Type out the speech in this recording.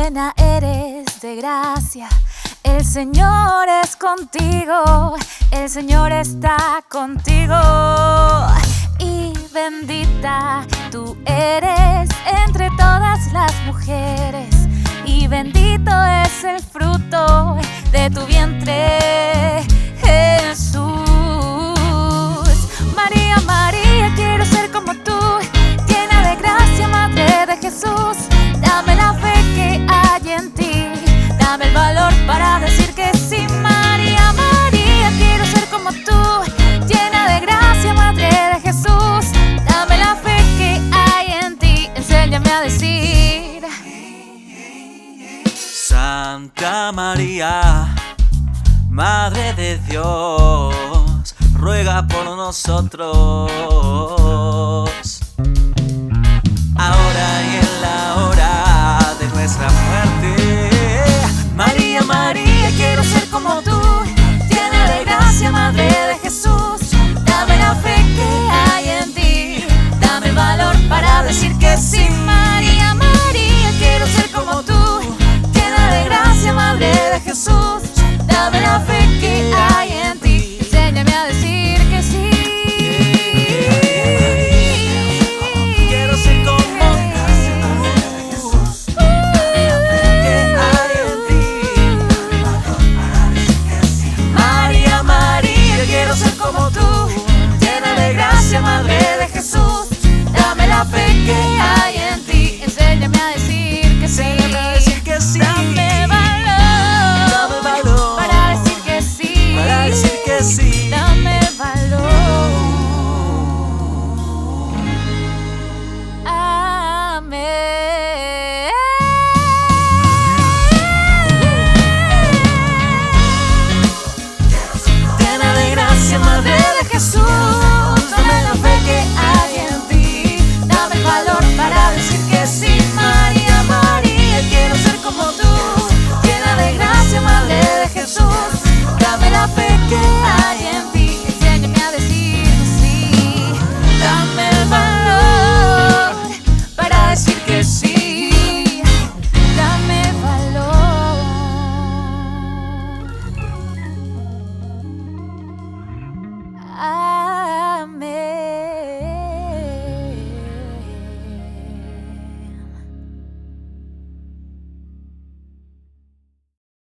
llena eres de gracia. El Señor es contigo, el Señor está contigo. Y bendita tú eres entre todas las mujeres, y bendito es el fruto de tu vientre, Jesús. María, María, quiero ser como tú, llena de gracia, Madre de Jesús. Dame la fe que hay en ti, dame el valor para decir que sí. María, María, quiero ser como tú, llena de gracia, Madre de Jesús. Dame la fe que hay en ti, enséñame a decir: Santa María, Madre de Dios, ruega por nosotros.